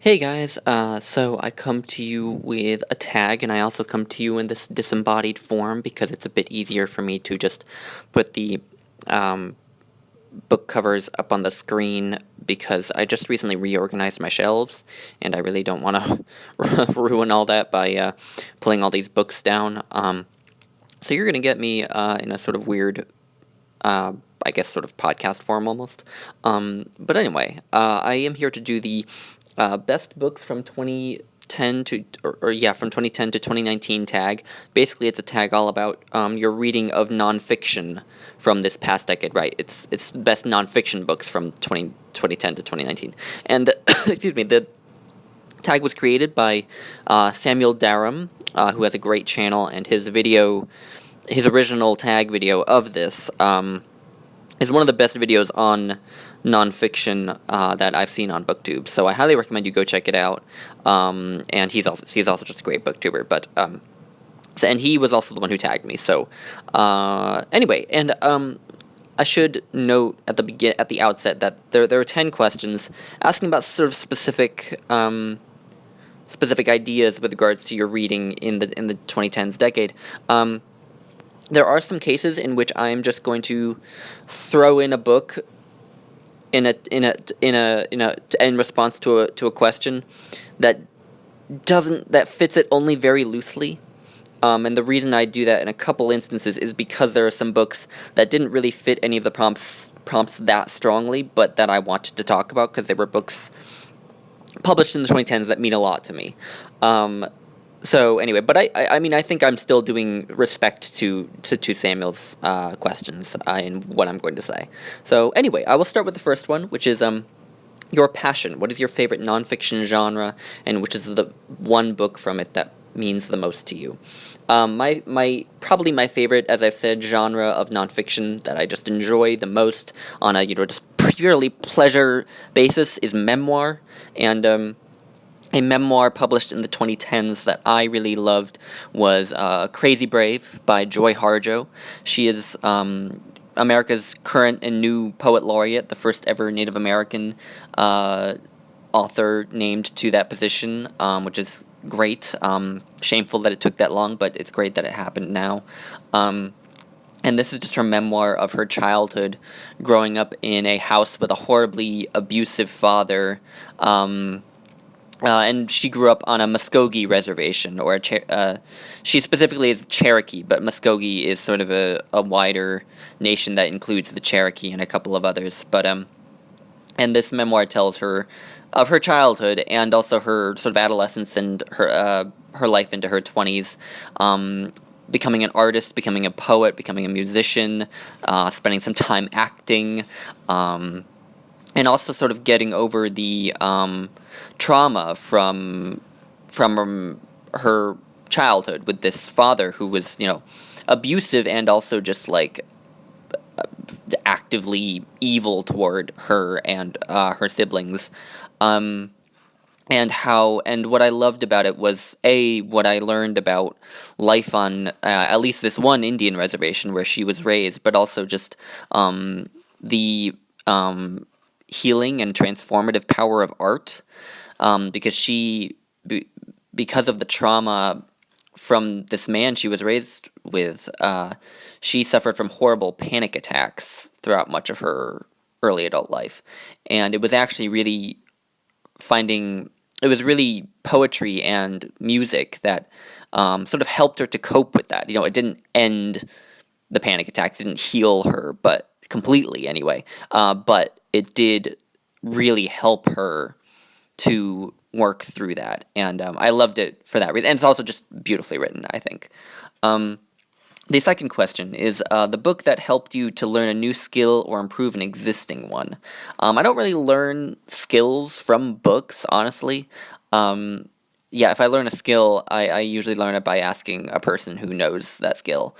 Hey guys, so I come to you with a tag, and I also come to you in this disembodied form because it's a bit easier for me to just put the um, book covers up on the screen because I just recently reorganized my shelves, and I really don't want to ruin all that by pulling all these books down. So you're gonna get me in a sort of weird, uh, I guess, sort of podcast form almost. But anyway, I am here to do the best books from 2010 to, or yeah, from 2010 to 2019 tag. Basically, it's a tag all about your reading of nonfiction from this past decade, right? It's best nonfiction books from 2010 to 2019. And, excuse me, the tag was created by Samuel Darum, who has a great channel, and his original tag video of this is one of the best videos on nonfiction that I've seen on BookTube. So I highly recommend you go check it out. And he's also just a great BookTuber. But and he was also the one who tagged me. So anyway, and I should note at the outset that there are 10 questions asking about sort of specific ideas with regards to your reading in the 2010s decade. There are some cases in which I'm just going to throw in a book in response to a question that fits it only very loosely. And the reason I do that in a couple instances is because there are some books that didn't really fit any of the prompts that strongly, but that I wanted to talk about because they were books published in the 2010s that mean a lot to me. So anyway, but I mean, I think I'm still doing respect to Samuel's questions in what I'm going to say. So anyway, I will start with the first one, which is your passion. What is your favorite nonfiction genre, and which is the one book from it that means the most to you? My probably my favorite, as I've said, genre of nonfiction that I just enjoy the most on a just purely pleasure basis is memoir, and a memoir published in the 2010s that I really loved was Crazy Brave by Joy Harjo. She is America's current and new poet laureate, the first ever Native American author named to that position, which is great. Shameful that it took that long, but it's great that it happened now. And this is just her memoir of her childhood growing up in a house with a horribly abusive father. And she grew up on a Muskogee reservation, she specifically is Cherokee, but Muskogee is sort of a wider nation that includes the Cherokee and a couple of others. But and this memoir tells her of her childhood and also her sort of adolescence and her life into her 20s, becoming an artist, becoming a poet, becoming a musician, spending some time acting. And also sort of getting over the trauma from her childhood with this father who was, abusive and also just like actively evil toward her and her siblings. And what I loved about it was what I learned about life on at least this one Indian reservation where she was raised, but also just the healing and transformative power of art, because because of the trauma from this man she was raised with, she suffered from horrible panic attacks throughout much of her early adult life, and it was actually really poetry and music that sort of helped her to cope with that. It didn't end the panic attacks, didn't heal her, but completely anyway. But it did really help her to work through that, and I loved it for that reason. And it's also just beautifully written, I think. The second question is the book that helped you to learn a new skill or improve an existing one. I don't really learn skills from books, honestly. Yeah, if I learn a skill, I usually learn it by asking a person who knows that skill.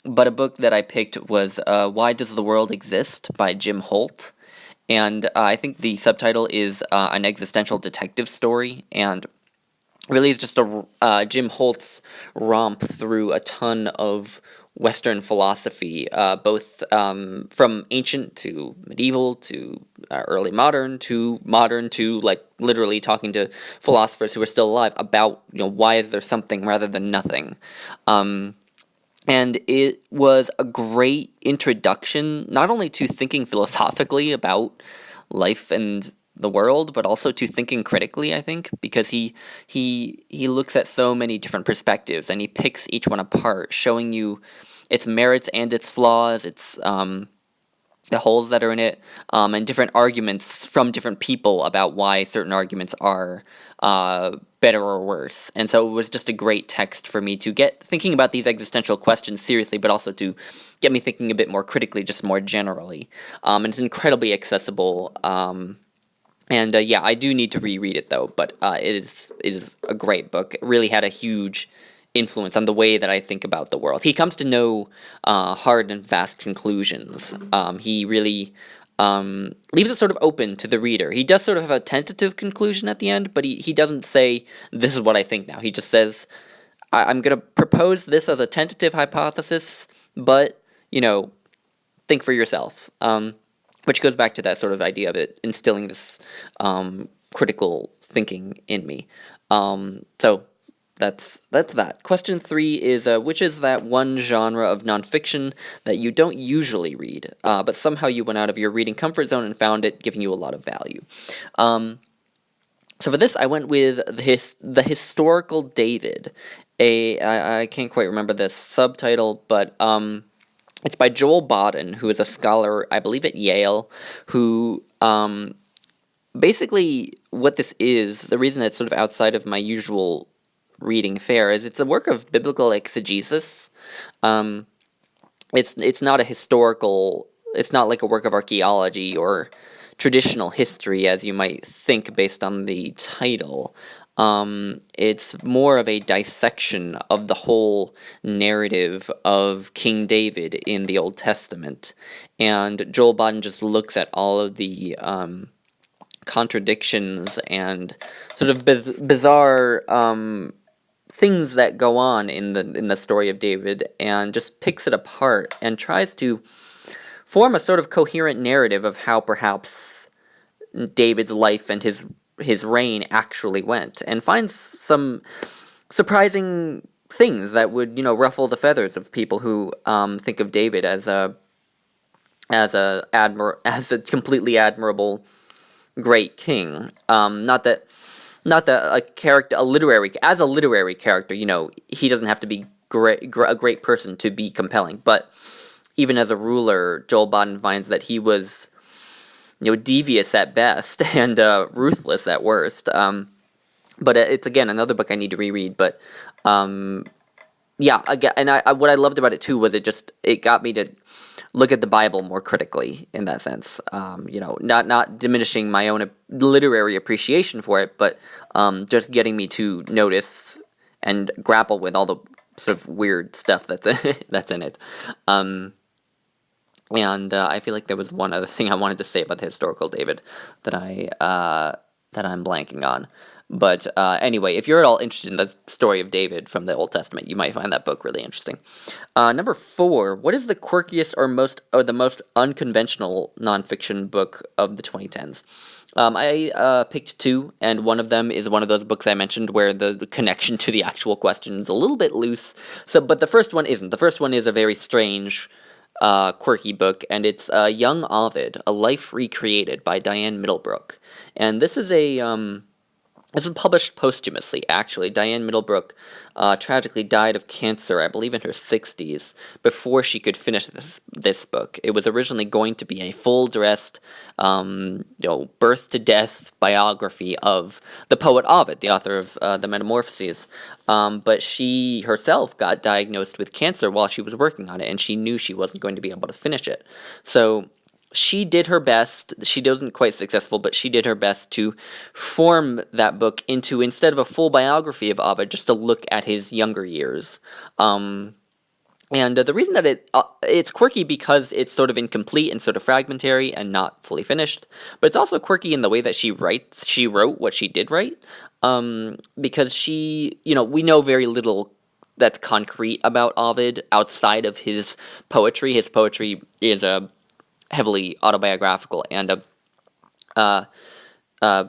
But a book that I picked was Why Does the World Exist by Jim Holt. And I think the subtitle is an existential detective story, and really it's just a Jim Holt's romp through a ton of Western philosophy, both from ancient to medieval to early modern to like literally talking to philosophers who are still alive about why is there something rather than nothing. And it was a great introduction, not only to thinking philosophically about life and the world, but also to thinking critically, I think, because he looks at so many different perspectives and he picks each one apart, showing you its merits and its flaws, its the holes that are in it, and different arguments from different people about why certain arguments are better or worse. And so it was just a great text for me to get thinking about these existential questions seriously, but also to get me thinking a bit more critically, just more generally. And it's incredibly accessible. And yeah, I do need to reread it though. But it is a great book. It really had a huge influence on the way that I think about the world. He comes to no hard and fast conclusions. He really leaves it sort of open to the reader. He does sort of have a tentative conclusion at the end, but he doesn't say, this is what I think now. He just says, I'm going to propose this as a tentative hypothesis, but, think for yourself. Which goes back to that sort of idea of it instilling this critical thinking in me. So that's that. Question 3 is, which is that one genre of nonfiction that you don't usually read, but somehow you went out of your reading comfort zone and found it giving you a lot of value? So for this, I went with the Historical David. I can't quite remember the subtitle, but it's by Joel Baden, who is a scholar, I believe, at Yale, who basically what this is, the reason it's sort of outside of my usual reading fare is it's a work of biblical exegesis. It's not a historical, it's not like a work of archaeology or traditional history as you might think based on the title. It's more of a dissection of the whole narrative of King David in the Old Testament. And Joel Baden just looks at all of the contradictions and sort of bizarre things that go on in the story of David and just picks it apart and tries to form a sort of coherent narrative of how perhaps David's life and his reign actually went, and finds some surprising things that would ruffle the feathers of people who think of David as a completely admirable great king. Not that a literary character, he doesn't have to be a great person to be compelling, but even as a ruler, Joel Baden finds that he was devious at best and ruthless at worst. But it's again another book I need to reread. But yeah, again, and what I loved about it too was it got me to look at the Bible more critically in that sense. Not diminishing my own literary appreciation for it, but just getting me to notice and grapple with all the sort of weird stuff that's in it. And I feel like there was one other thing I wanted to say about the Historical David that I'm blanking on. But anyway, if you're at all interested in the story of David from the Old Testament, you might find that book really interesting. Number 4, what is the quirkiest or the most unconventional nonfiction book of the 2010s? I picked 2, and one of them is one of those books I mentioned where the connection to the actual question is a little bit loose. But the first one isn't. The first one is a very strange, quirky book, and it's Young Ovid, A Life Recreated by Diane Middlebrook. And this is this was published posthumously, actually. Diane Middlebrook tragically died of cancer, I believe in her 60s, before she could finish this book. It was originally going to be a full-dressed, birth-to-death biography of the poet Ovid, the author of the Metamorphoses. But she herself got diagnosed with cancer while she was working on it, and she knew she wasn't going to be able to finish it. So she did her best. She wasn't quite successful, but she did her best to form that book into, instead of a full biography of Ovid, just a look at his younger years. And the reason that it's quirky because it's sort of incomplete and sort of fragmentary and not fully finished, but it's also quirky in the way that she wrote what she did write, because we know very little that's concrete about Ovid outside of his poetry. His poetry is heavily autobiographical and uh, uh,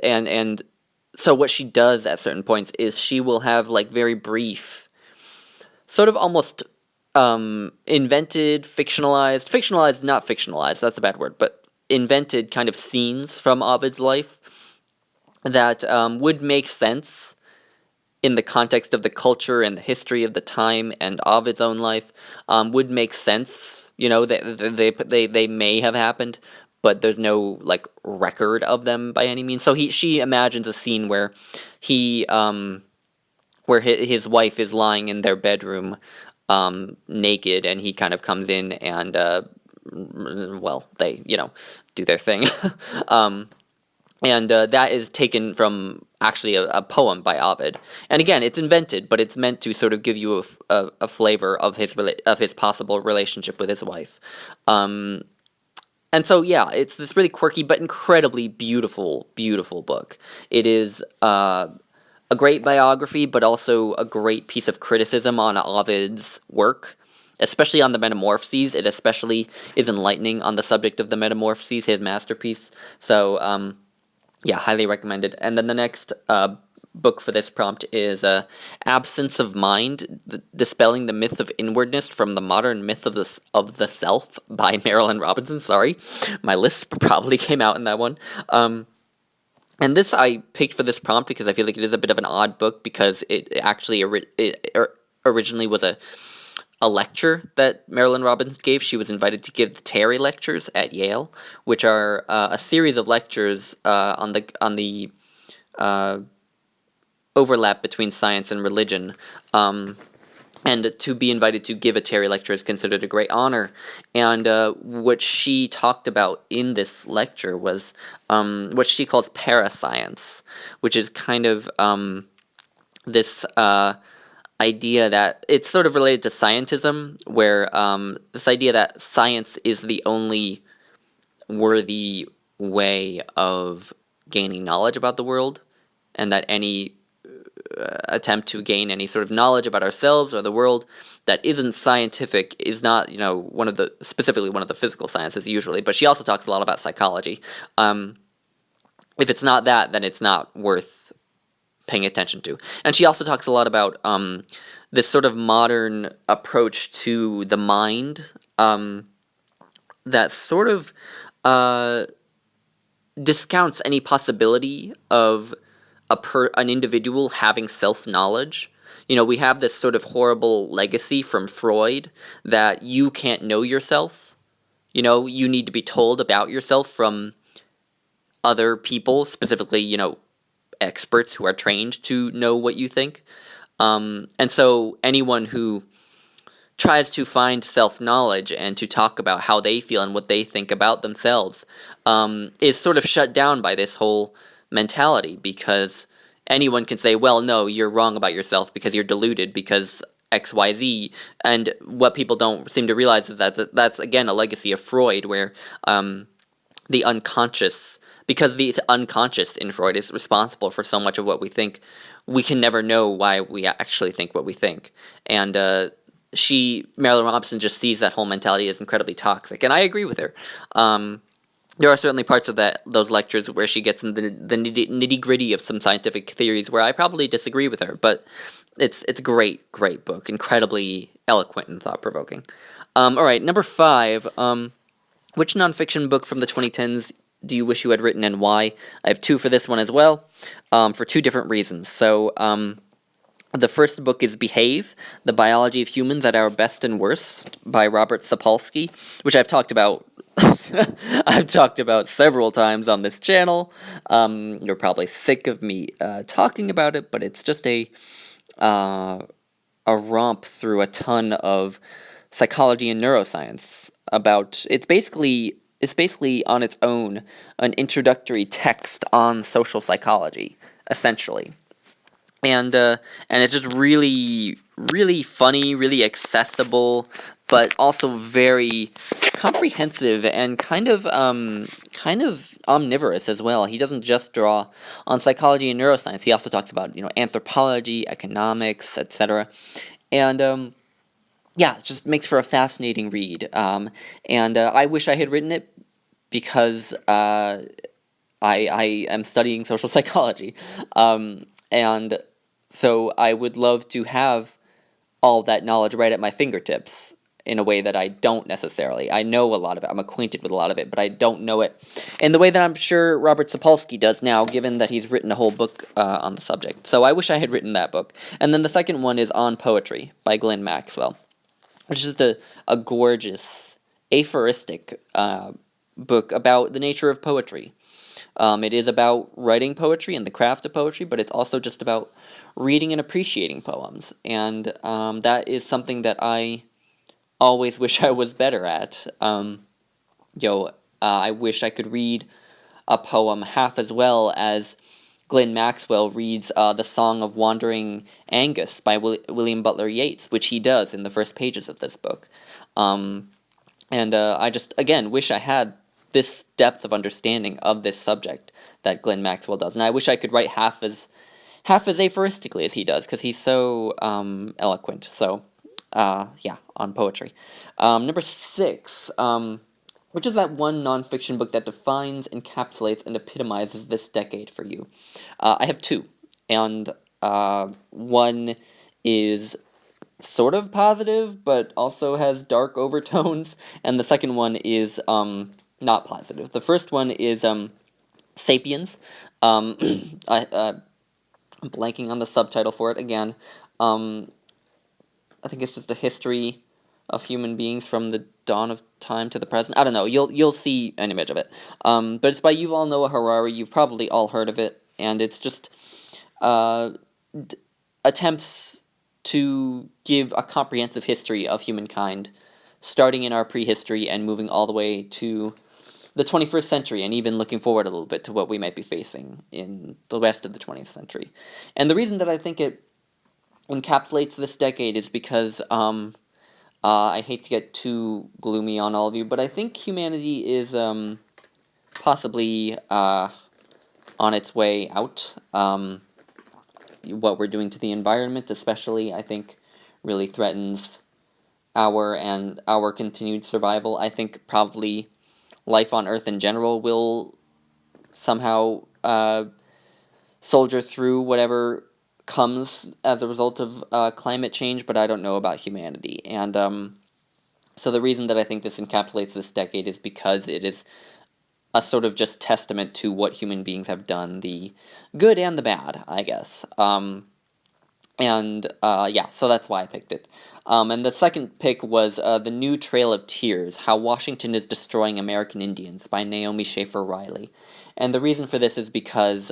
and so what she does at certain points is she will have like very brief, sort of almost invented, fictionalized, not fictionalized, that's a bad word, but invented kind of scenes from Ovid's life that would make sense in the context of the culture and the history of the time and Ovid's own life, would make sense. You know, they may have happened, but there's no like record of them by any means. So she imagines a scene where he where his wife is lying in their bedroom, naked, and he kind of comes in and well, they do their thing. And that is taken from actually a poem by Ovid. And again, it's invented, but it's meant to sort of give you a flavor of his possible relationship with his wife. And so, yeah, it's this really quirky but incredibly beautiful, beautiful book. It is a great biography, but also a great piece of criticism on Ovid's work, especially on the Metamorphoses. It especially is enlightening on the subject of the Metamorphoses, his masterpiece. So, yeah, highly recommended. And then the next book for this prompt is Absence of Mind, Dispelling the Myth of Inwardness from the Modern Myth of the Self by Marilyn Robinson. Sorry, my lisp probably came out in that one. And this I picked for this prompt because I feel like it is a bit of an odd book because it actually originally was a lecture that Marilyn Robinson gave. She was invited to give the Terry Lectures at Yale, which are a series of lectures on the overlap between science and religion. And to be invited to give a Terry Lecture is considered a great honor. And what she talked about in this lecture was what she calls parascience, which is kind of this idea that it's sort of related to scientism, where this idea that science is the only worthy way of gaining knowledge about the world, and that any attempt to gain any sort of knowledge about ourselves or the world that isn't scientific is not, specifically one of the physical sciences usually, but she also talks a lot about psychology. If it's not that, then it's not worth paying attention to. And she also talks a lot about this sort of modern approach to the mind that sort of discounts any possibility of an individual having self-knowledge. We have this sort of horrible legacy from Freud that you can't know yourself. You need to be told about yourself from other people, specifically, experts who are trained to know what you think. And so anyone who tries to find self-knowledge and to talk about how they feel and what they think about themselves is sort of shut down by this whole mentality, because anyone can say, well, no, you're wrong about yourself because you're deluded because XYZ. And what people don't seem to realize is that that's again a legacy of Freud, where the unconscious, because the unconscious in Freud is responsible for so much of what we think, we can never know why we actually think what we think. And Marilyn Robinson just sees that whole mentality as incredibly toxic, and I agree with her. There are certainly parts of those lectures where she gets into the nitty-gritty of some scientific theories where I probably disagree with her, but it's a great, great book, incredibly eloquent and thought-provoking. All right, number 5, which nonfiction book from the 2010s do you wish you had written and why? I have 2 for this one as well, for 2 different reasons. So, the first book is Behave, The Biology of Humans at Our Best and Worst by Robert Sapolsky, which I've talked about several times on this channel. You're probably sick of me talking about it, but it's just a romp through a ton of psychology and neuroscience. It's basically on its own an introductory text on social psychology, essentially. And it's just really, really funny, really accessible. but also very comprehensive and kind of omnivorous as well. He doesn't just draw on psychology and neuroscience. He also talks about anthropology, economics, etc. And yeah, it just makes for a fascinating read. And I wish I had written it because I am studying social psychology, and so I would love to have all that knowledge right at my fingertips in a way that I don't necessarily. I know a lot of it. I'm acquainted with a lot of it, but I don't know it in the way that I'm sure Robert Sapolsky does now, given that he's written a whole book on the subject. So I wish I had written that book. And then the second one is On Poetry by Glenn Maxwell, which is just a gorgeous, aphoristic book about the nature of poetry. It is about writing poetry and the craft of poetry, but it's also just about reading and appreciating poems. And that is something that I always wish I was better at. I wish I could read a poem half as well as Glenn Maxwell reads The Song of Wandering Angus by William Butler Yeats, which he does in the first pages of this book. And I just, again, wish I had this depth of understanding of this subject that Glenn Maxwell does. And I wish I could write half as aphoristically as he does, because he's so eloquent. So, yeah, on poetry. Number 6, which is that one nonfiction book that defines, encapsulates, and epitomizes this decade for you? I have two, and one is sort of positive, but also has dark overtones, and the second one is not positive. The first one is Sapiens. I'm blanking on the subtitle for it again. I think it's just a history of human beings from the dawn of time to the present. I don't know. You'll see an image of it. But it's by Yuval Noah Harari. You've probably all heard of it, and it's just attempts to give a comprehensive history of humankind, starting in our prehistory and moving all the way to the 21st century, and even looking forward a little bit to what we might be facing in the rest of the 20th century. And the reason that I think it encapsulates this decade is because I hate to get too gloomy on all of you, but I think humanity is possibly on its way out. What we're doing to the environment, especially, I think, really threatens our continued survival. I think probably life on Earth in general will somehow soldier through whatever comes as a result of climate change, but I don't know about humanity. And so the reason that I think this encapsulates this decade is because it is a sort of just testament to what human beings have done, the good and the bad, I guess. Yeah, so that's why I picked it. And the second pick was The New Trail of Tears, How Washington is Destroying American Indians by Naomi Schaefer Riley. And the reason for this is because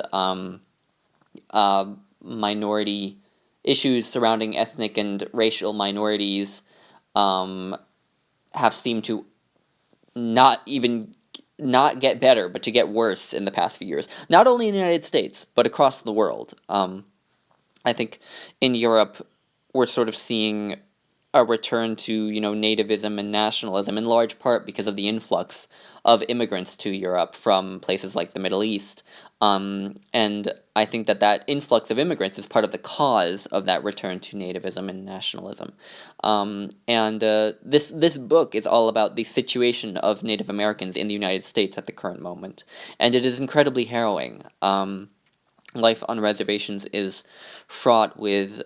minority issues surrounding ethnic and racial minorities have seemed to not get better, but to get worse in the past few years. Not only in the United States, but across the world. I think in Europe, we're sort of seeing a return to, nativism and nationalism, in large part because of the influx of immigrants to Europe from places like the Middle East. And I think that influx of immigrants is part of the cause of that return to nativism and nationalism. This book is all about the situation of Native Americans in the United States at the current moment, and it is incredibly harrowing. Life on reservations is fraught with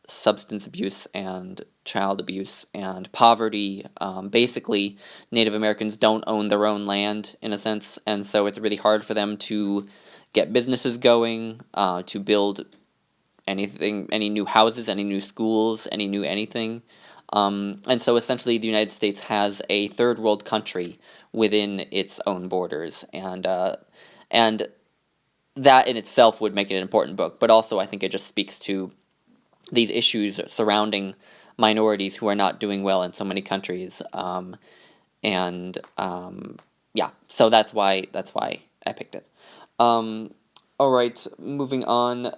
substance abuse and child abuse and poverty. Basically, Native Americans don't own their own land, in a sense, and so it's really hard for them to get businesses going, to build anything, any new houses, any new schools, any new anything. And so essentially the United States has a third world country within its own borders, and that in itself would make it an important book, but also I think it just speaks to these issues surrounding minorities who are not doing well in so many countries, yeah, so that's why I picked it. All right, moving on.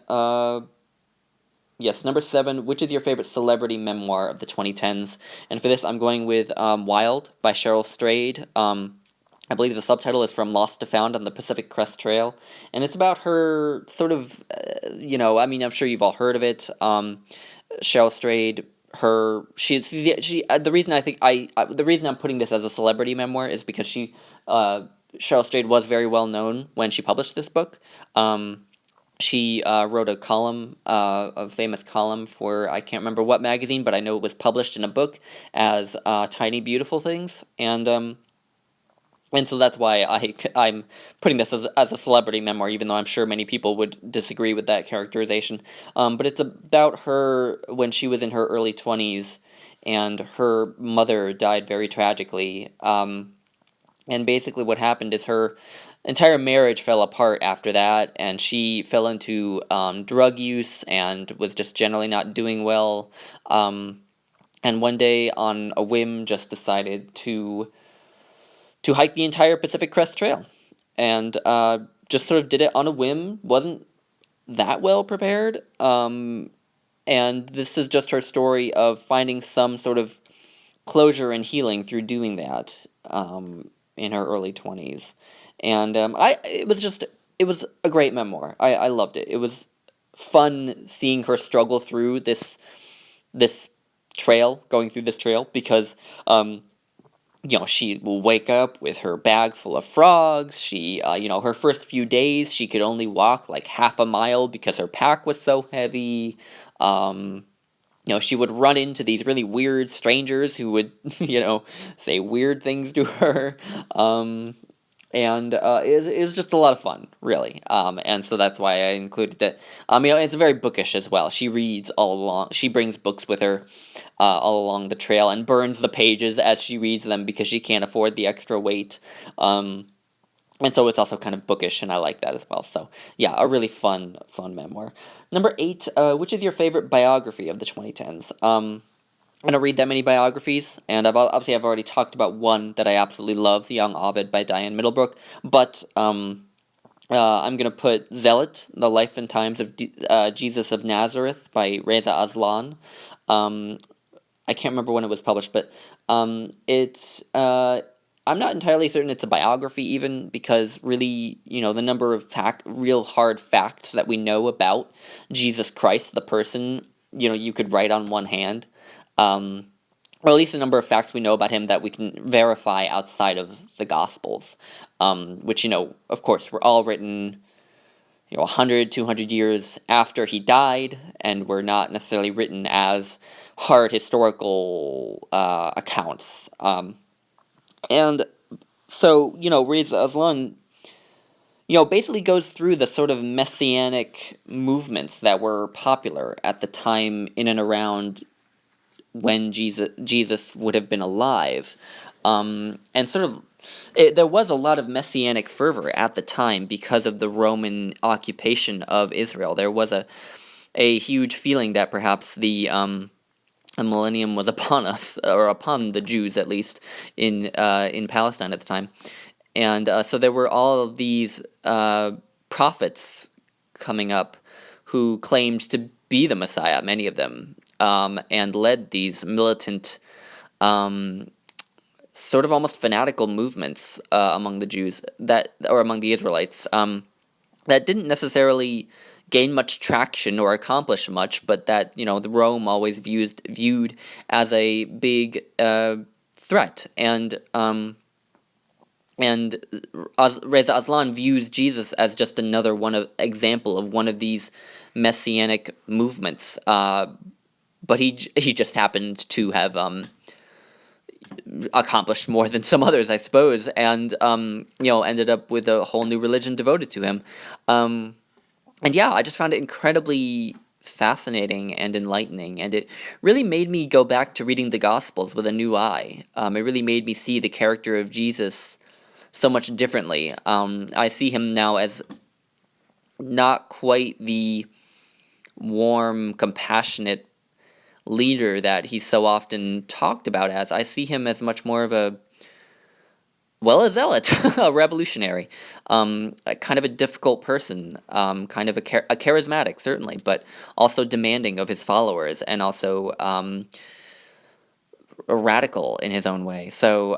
Yes, number 7, which is your favorite celebrity memoir of the 2010s? And for this, I'm going with Wilde by Cheryl Strayed. I believe the subtitle is From Lost to Found on the Pacific Crest Trail. And it's about her sort of, I mean, I'm sure you've all heard of it. Cheryl Strayed, the reason I think the reason I'm putting this as a celebrity memoir is because Cheryl Strayed was very well known when she published this book. She wrote a famous column for, I can't remember what magazine, but I know it was published in a book as Tiny Beautiful Things, and so that's why I'm putting this as a celebrity memoir, even though I'm sure many people would disagree with that characterization. But it's about her when she was in her early 20s, and her mother died very tragically. And basically what happened is her entire marriage fell apart after that, and she fell into drug use and was just generally not doing well. And one day, on a whim, just decided to hike the entire Pacific Crest Trail, and just sort of did it on a whim. Wasn't that well prepared. And this is just her story of finding some sort of closure and healing through doing that in her early 20s. And it was a great memoir. I loved it. It was fun seeing her struggle through this going through this trail, because she will wake up with her bag full of frogs. Her first few days, she could only walk like half a mile because her pack was so heavy. She would run into these really weird strangers who would, say weird things to her. And it was just a lot of fun, really. And so that's why I included it. It's very bookish as well. She reads all along. She brings books with her all along the trail and burns the pages as she reads them because she can't afford the extra weight. And so it's also kind of bookish, and I like that as well. So yeah, a really fun memoir. Number 8, which is your favorite biography of the 2010s? I don't read that many biographies, and I've already talked about one that I absolutely love, Young Ovid by Diane Middlebrook, but I'm going to put Zealot, The Life and Times of Jesus of Nazareth by Reza Aslan. I can't remember when it was published, but it's... I'm not entirely certain it's a biography even, because really, the number of real hard facts that we know about Jesus Christ, the person, you could write on one hand. Or at least a number of facts we know about him that we can verify outside of the Gospels, which, of course, were all written, 100, 200 years after he died, and were not necessarily written as hard historical accounts. And so, Reza Aslan, basically goes through the sort of messianic movements that were popular at the time in and around when Jesus would have been alive. And sort of, there was a lot of messianic fervor at the time because of the Roman occupation of Israel. There was a huge feeling that perhaps a millennium was upon us, or upon the Jews at least, in Palestine at the time. And so there were all of these prophets coming up who claimed to be the Messiah, many of them, and led these militant, sort of almost fanatical movements among the Jews, or among the Israelites, that didn't necessarily gain much traction or accomplish much, but that the Rome always viewed as a big threat. And Reza Aslan views Jesus as just another example of one of these messianic movements. But he just happened to have accomplished more than some others, I suppose, and ended up with a whole new religion devoted to him. And yeah, I just found it incredibly fascinating and enlightening, and it really made me go back to reading the Gospels with a new eye. It really made me see the character of Jesus so much differently. I see him now as not quite the warm, compassionate leader that he's so often talked about as. I see him as much more of well, a zealot, a revolutionary, a kind of a difficult person, kind of a charismatic, certainly, but also demanding of his followers, and also a radical in his own way. So,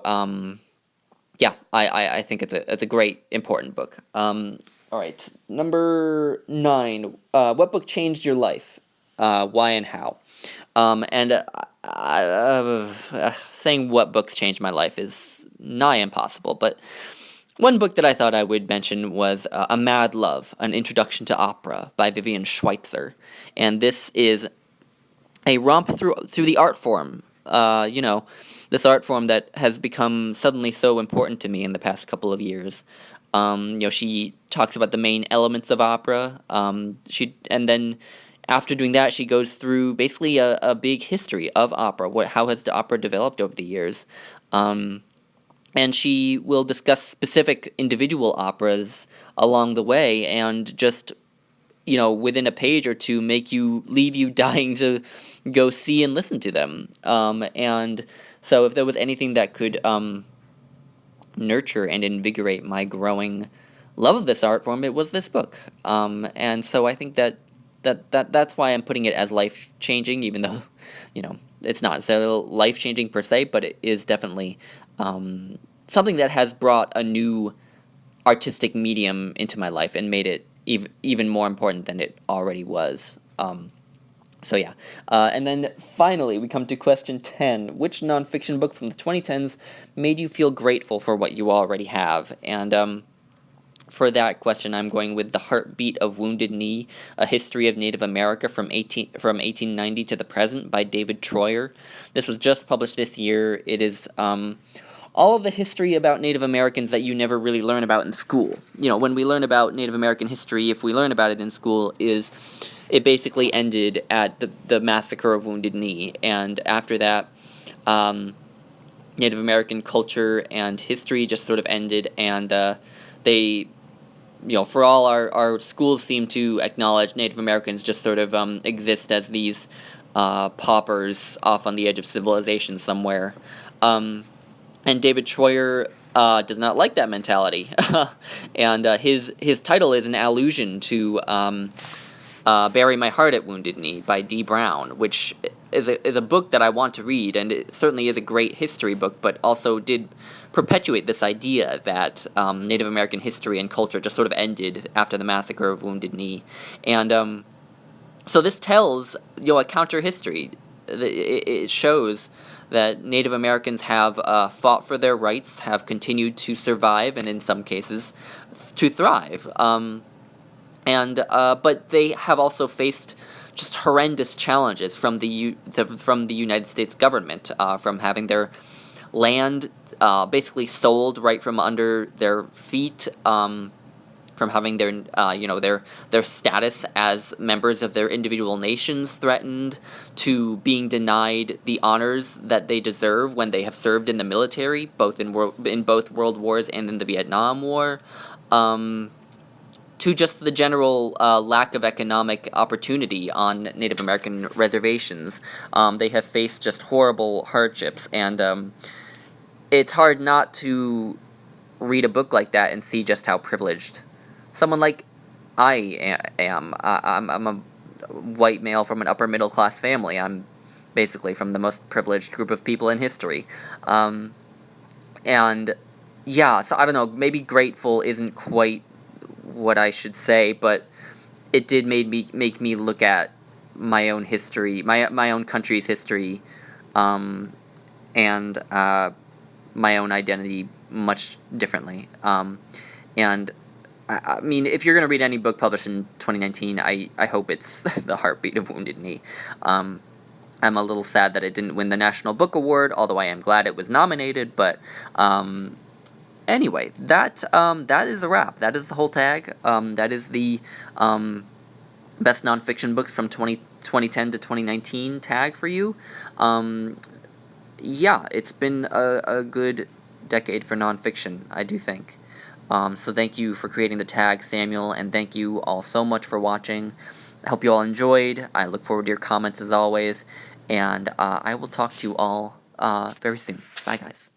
yeah, I think it's a great, important book. All right, number 9. What book changed your life? Why and how? And saying what books changed my life is nigh impossible, but one book that I thought I would mention was A Mad Love, An Introduction to Opera by Vivian Schweitzer. And this is a romp through the art form. This art form that has become suddenly so important to me in the past couple of years. She talks about the main elements of opera. And then after doing that, she goes through basically a big history of opera. How has the opera developed over the years? And she will discuss specific individual operas along the way, and just within a page or two, leave you dying to go see and listen to them. And so, if there was anything that could nurture and invigorate my growing love of this art form, it was this book. And so, I think that's why I'm putting it as life changing, even though it's not so life changing per se, but it is definitely something that has brought a new artistic medium into my life and made it even more important than it already was. So yeah. And then finally, we come to question 10. Which nonfiction book from the 2010s made you feel grateful for what you already have? And for that question, I'm going with The Heartbeat of Wounded Knee, A History of Native America from 1890 to the Present by David Troyer. This was just published this year. It is all of the history about Native Americans that you never really learn about in school. When we learn about Native American history, if we learn about it in school, it basically ended at the massacre of Wounded Knee, and after that, Native American culture and history just sort of ended, and they, for all our schools seem to acknowledge, Native Americans just sort of exist as these paupers off on the edge of civilization somewhere. And David Troyer does not like that mentality, and his title is an allusion to "Bury My Heart at Wounded Knee" by D. Brown, which is a book that I want to read, and it certainly is a great history book, but also did perpetuate this idea that Native American history and culture just sort of ended after the massacre of Wounded Knee, and so this tells a counter history. It shows that Native Americans have fought for their rights, have continued to survive, and in some cases, to thrive. But they have also faced just horrendous challenges from the United States government, from having their land basically sold right from under their feet, from having their status as members of their individual nations threatened, to being denied the honors that they deserve when they have served in the military, both in both World Wars and in the Vietnam War, to just the general lack of economic opportunity on Native American reservations. They have faced just horrible hardships, and it's hard not to read a book like that and see just how privileged someone like I am. I'm a white male from an upper middle class family. I'm basically from the most privileged group of people in history. And yeah, so I don't know, maybe grateful isn't quite what I should say, but it did make me look at my own history, my own country's history, and my own identity much differently. And I mean, if you're going to read any book published in 2019, I hope it's The Heartbeat of Wounded Knee. I'm a little sad that it didn't win the National Book Award, although I am glad it was nominated, but anyway, that is a wrap. That is the whole tag. That is the best nonfiction books from 2010 to 2019 tag for you. Yeah, it's been a good decade for nonfiction, I do think. So thank you for creating the tag, Samuel, and thank you all so much for watching. I hope you all enjoyed. I look forward to your comments as always, and I will talk to you all very soon. Bye, guys.